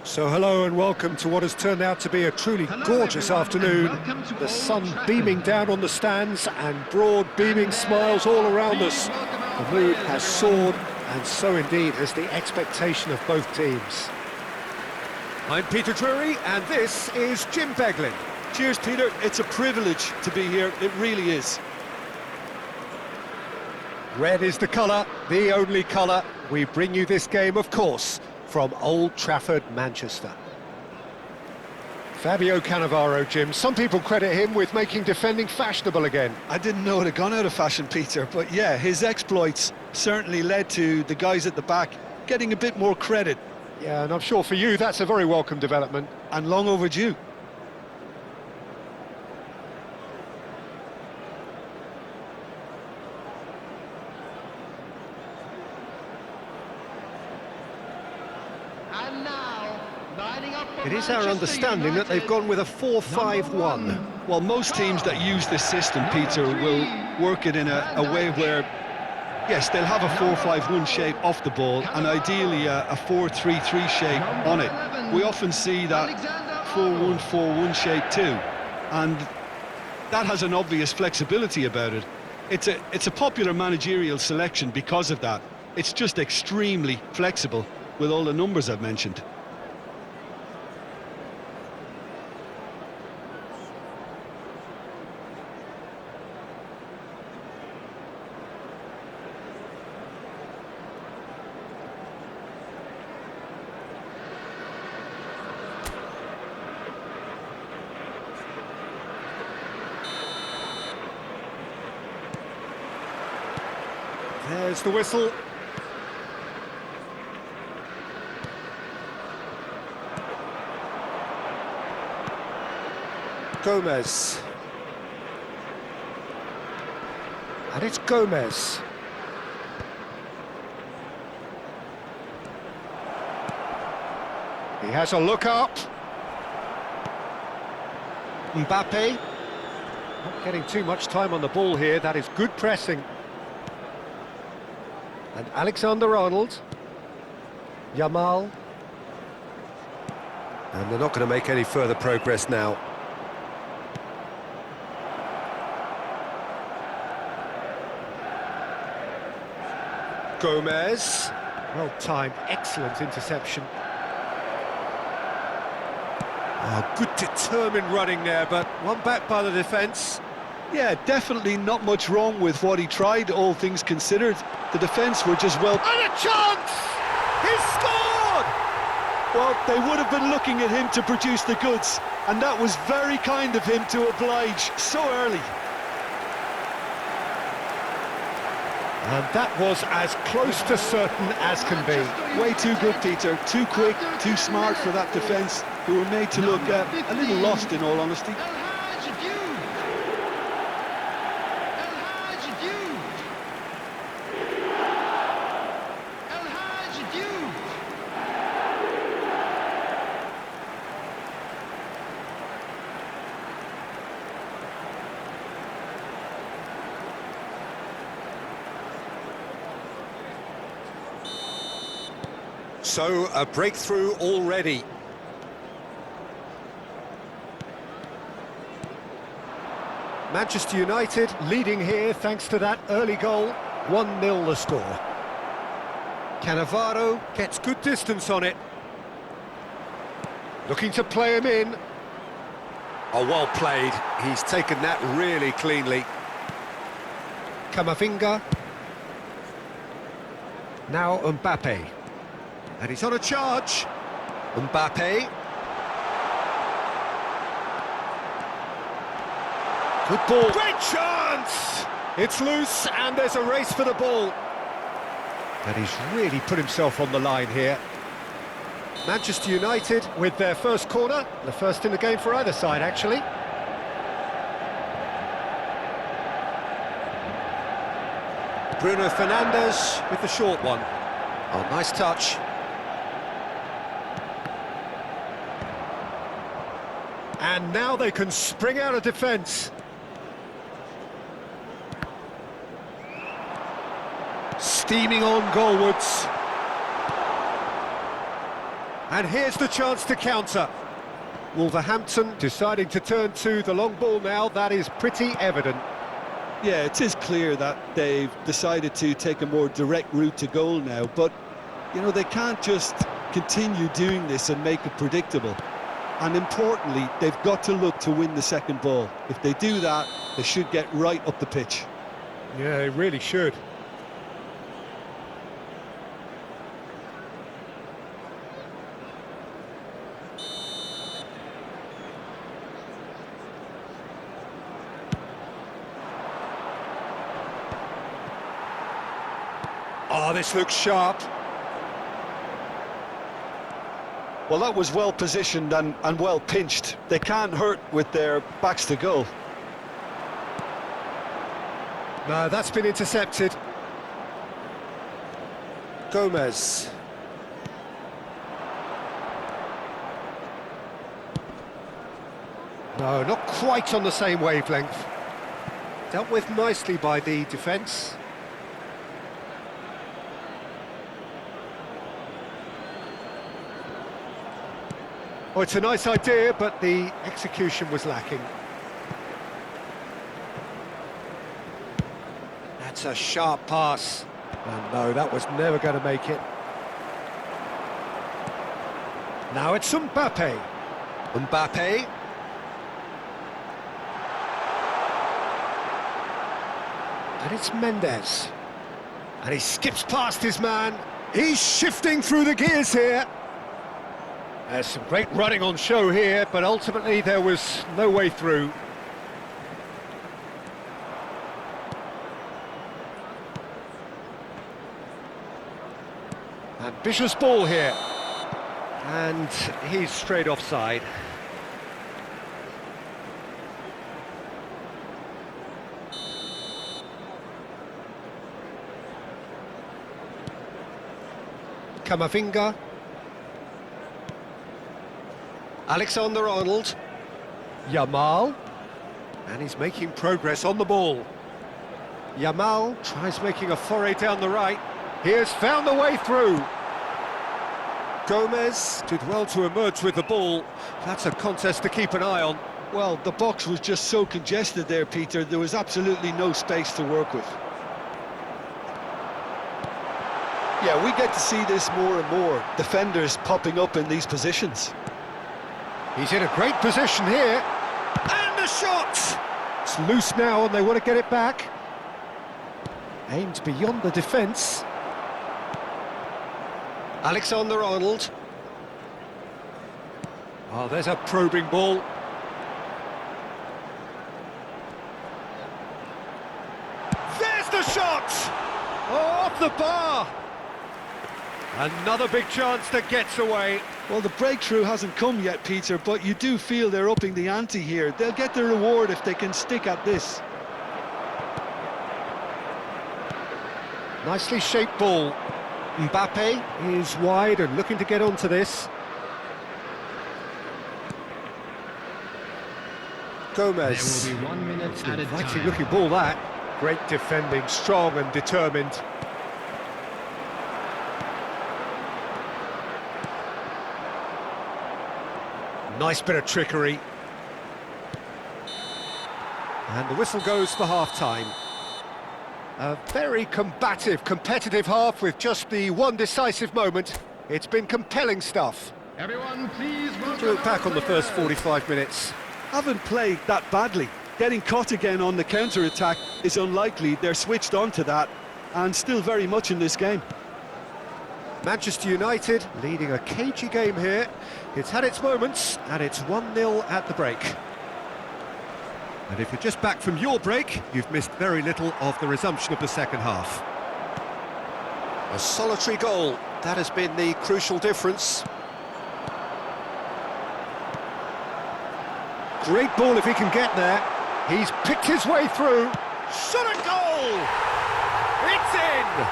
So hello and welcome to what has turned out to be a truly gorgeous afternoon. The sun beaming down on the stands and broad beaming smiles all around us. The mood has soared, and so indeed has the expectation of both teams. I'm Peter Drury and this is Jim Beglin. Cheers, Peter. It's a privilege to be here. It really is. Red is the colour, the only colour. We bring you this game, of course, from Old Trafford, Manchester. Fabio Cannavaro, Jim. Some people credit him with making defending fashionable again. I didn't know it had gone out of fashion, Peter, but yeah, his exploits certainly led to the guys at the back getting a bit more credit. Yeah, and I'm sure for you that's a very welcome development. And long overdue. It is our understanding that they've gone with a 4-5-1. Well, most teams that use this system, Peter, will work it in a way where, yes, they'll have a 4-5-1 shape off the ball and ideally a 4-3-3 shape on it. We often see that 4-1-4-1 shape too, and that has an obvious flexibility about it. It's a popular managerial selection because of that. It's just extremely flexible with all the numbers I've mentioned. There's the whistle. Gomez. And it's Gomez. He has a look up. Mbappe. Not getting too much time on the ball here. That is good pressing. And Alexander-Arnold. Yamal. And they're not going to make any further progress now. Gomez. Well timed, excellent interception. Oh, good determined running there, but one back by the defence. Yeah, definitely not much wrong with what he tried, all things considered. The defence were just well... And a chance! He scored! Well, they would have been looking at him to produce the goods, and that was very kind of him to oblige so early. And that was as close to certain as can be. Way too good, Peter. Too quick, too smart for that defence, who were made to look a little lost, in all honesty. So, a breakthrough already. Manchester United leading here thanks to that early goal. 1-0 the score. Cannavaro gets good distance on it. Looking to play him in. Oh, well played. He's taken that really cleanly. Camavinga. Now Mbappe. And he's on a charge. Mbappe. Good ball. Great chance! It's loose and there's a race for the ball. And he's really put himself on the line here. Manchester United with their first corner. The first in the game for either side, actually. Bruno Fernandes with the short one. Oh, nice touch. And now they can spring out of defence. Steaming on goalwards. And here's the chance to counter. Wolverhampton deciding to turn to the long ball now, that is pretty evident. Yeah, it is clear that they've decided to take a more direct route to goal now, but, you know, they can't just continue doing this and make it predictable. And importantly, they've got to look to win the second ball. If they do that, they should get right up the pitch. Yeah, they really should. Oh, this looks sharp. Well, that was well positioned and well pinched. They can't hurt with their backs to goal. No, that's been intercepted. Gomez. No, not quite on the same wavelength. Dealt with nicely by the defence. Oh, it's a nice idea, but the execution was lacking. That's a sharp pass. And no, that was never going to make it. Now it's Mbappe. Mbappe. And it's Mendes. And he skips past his man. He's shifting through the gears here. There's some great running on show here, but ultimately there was no way through. Ambitious ball here. And he's straight offside. Camavinga. Alexander-Arnold. Yamal. And he's making progress on the ball. Yamal tries making a foray down the right. He has found the way through. Gomez did well to emerge with the ball. That's a contest to keep an eye on. Well, the box was just so congested there, Peter. There was absolutely no space to work with. Yeah, we get to see this more and more. Defenders popping up in these positions. He's in a great position here. And the shot! It's loose now and they want to get it back. Aimed beyond the defence. Alexander-Arnold. Oh, there's a probing ball. There's the shot! Oh, off the bar! Another big chance that gets away. Well, the breakthrough hasn't come yet, Peter, but you do feel they're upping the ante here. They'll get the reward if they can stick at this. Nicely shaped ball. Mbappe is wide and looking to get onto this. Gomez. There will be 1 minute added Inviting time. looking ball that. Great defending, strong and determined. Nice bit of trickery. And the whistle goes for half-time. A very combative, competitive half with just the one decisive moment. It's been compelling stuff. Everyone, please welcome To look back on the first 45 minutes. Haven't played that badly. Getting caught again on the counter-attack is unlikely. They're switched on to that and still very much in this game. Manchester United leading a cagey game here. It's had its moments, and it's 1-0 at the break. And if you're just back from your break, you've missed very little of the resumption of the second half. A solitary goal, that has been the crucial difference. Great ball if he can get there. He's picked his way through. Shot a goal! It's in!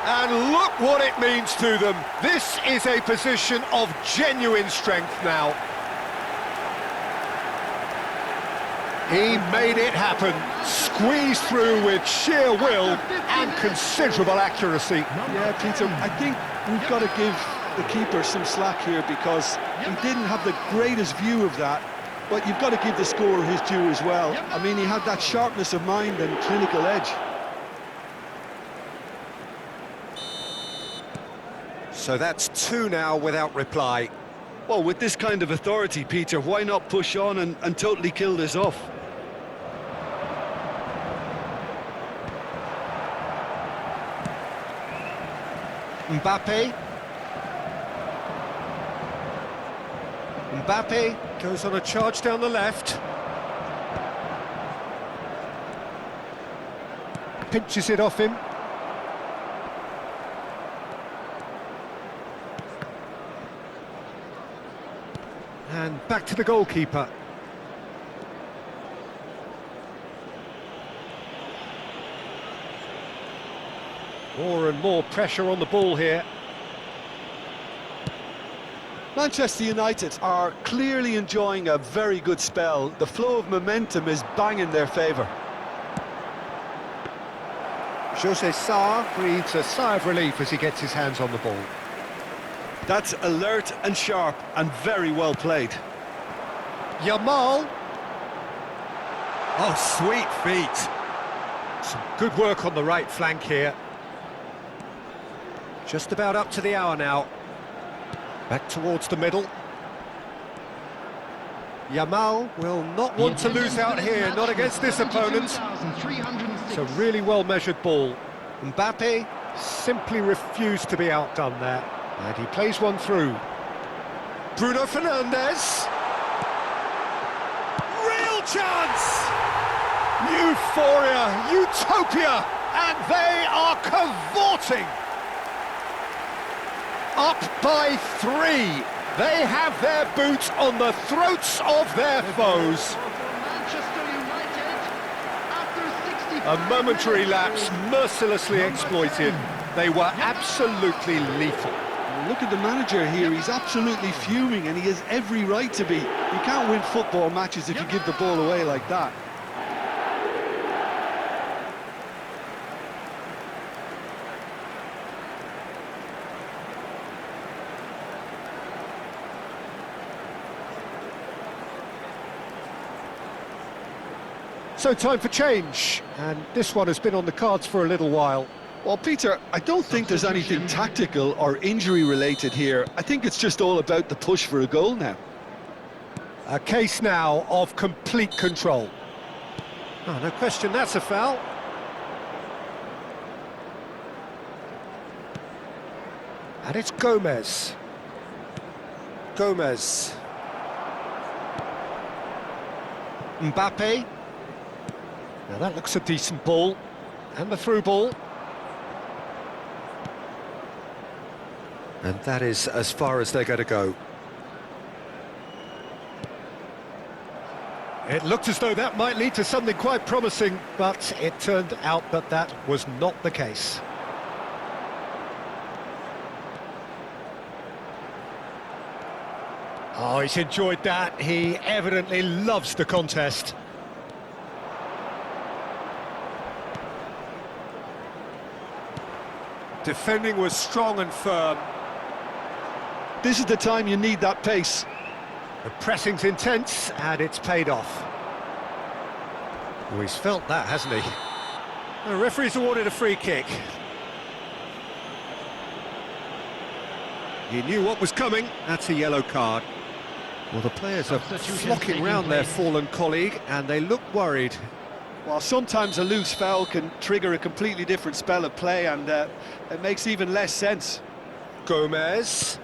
And look what it means to them. This is a position of genuine strength now. He made it happen, squeezed through with sheer will and considerable accuracy. Yeah, Peter, I think we've got to give the keeper some slack here because he didn't have the greatest view of that, but you've got to give the scorer his due as well. I mean, he had that sharpness of mind and clinical edge. So that's 2 now without reply. Well, with this kind of authority, Peter, why not push on and totally kill this off? Mbappe goes on a charge down the left. Pinches it off him. And back to the goalkeeper. More and more pressure on the ball here. Manchester United are clearly enjoying a very good spell. The flow of momentum is bang in their favour. José Sarr breathes a sigh of relief as he gets his hands on the ball. That's alert and sharp and very well played. Yamal. Oh, sweet feet. Some good work on the right flank here. Just about up to the hour now. Back towards the middle. Yamal will not want to lose out here, not against this opponent. It's a really well-measured ball. Mbappe simply refused to be outdone there. And he plays one through. Bruno Fernandes. Real chance! Euphoria, utopia, and they are cavorting. Up by 3. They have their boots on the throats of their foes. A momentary lapse mercilessly exploited. They were absolutely lethal. Look at the manager here, he's absolutely fuming and he has every right to be. You can't win football matches if you give the ball away like that. So time for change, and this one has been on the cards for a little while. Well, Peter, I don't think there's anything tactical or injury-related here. I think it's just all about the push for a goal now. A case now of complete control. Oh, no question, that's a foul. And it's Gomez. Gomez. Mbappe. Now that looks a decent ball. And the through ball. And that is as far as they're going to go. It looked as though that might lead to something quite promising, but it turned out that that was not the case. Oh, he's enjoyed that. He evidently loves the contest. Defending was strong and firm. This is the time you need that pace. The pressing's intense, and it's paid off. Oh, he's felt that, hasn't he? The referee's awarded a free kick. He knew what was coming. That's a yellow card. Well, the players are flocking round their fallen colleague, and they look worried. Well, sometimes a loose foul can trigger a completely different spell of play, and it makes even less sense. Gomez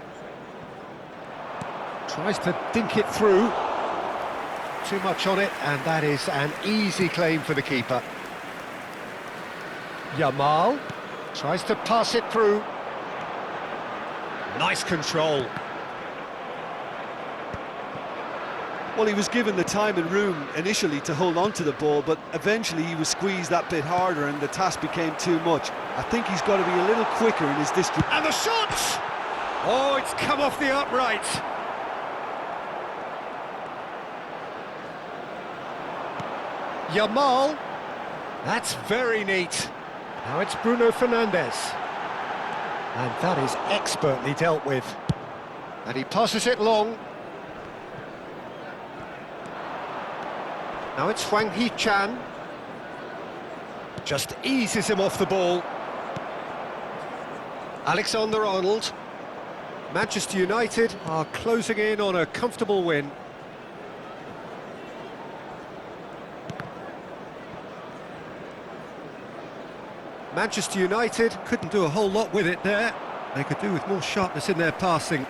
tries to dink it through. Too much on it, and that is an easy claim for the keeper. Yamal tries to pass it through. Nice control. Well, he was given the time and room initially to hold on to the ball, but eventually he was squeezed that bit harder and the task became too much. I think he's got to be a little quicker in his distribution. And the shot! Oh, it's come off the upright. Yamal. That's very neat. Now it's Bruno Fernandes. And that is expertly dealt with. And he passes it long. Now it's Hwang Hee-chan. Just eases him off the ball. Alexander-Arnold. Manchester United are closing in on a comfortable win. Manchester United couldn't do a whole lot with it there. They could do with more sharpness in their passing.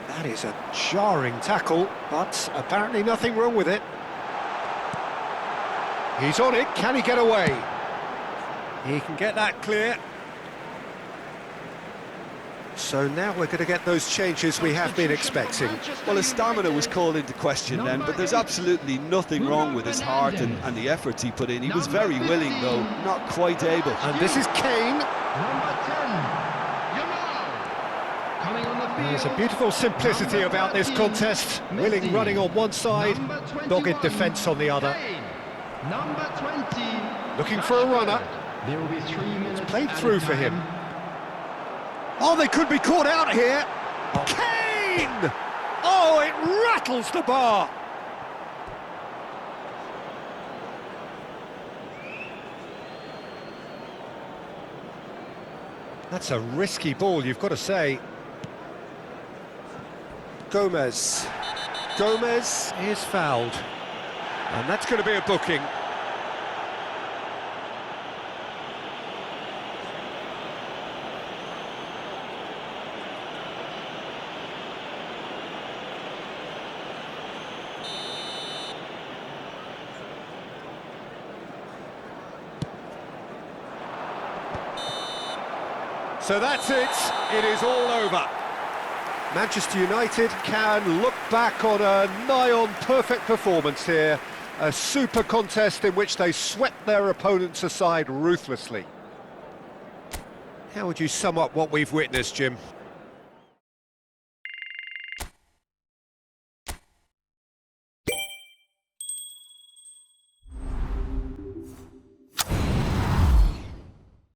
That is a jarring tackle, but apparently nothing wrong with it. He's on it, can he get away? He can get that clear. So now we're going to get those changes we have been expecting. Well, his stamina was called into question then, but there's absolutely nothing wrong with his heart and the efforts he put in. He was very willing, though, not quite able. And this is Kane. Number 10, Yamal. Coming on the field. There's a beautiful simplicity about this contest. Willing running on one side, dogged defence on the other. Number 20. Looking for a runner. There will be 3 minutes. Played through for him. Oh, they could be caught out here. Kane! Oh, it rattles the bar. That's a risky ball, you've got to say. Gomez. Gomez is fouled. And that's going to be a booking. So that's it, it is all over. Manchester United can look back on a nigh-on perfect performance here. A super contest in which they swept their opponents aside ruthlessly. How would you sum up what we've witnessed, Jim?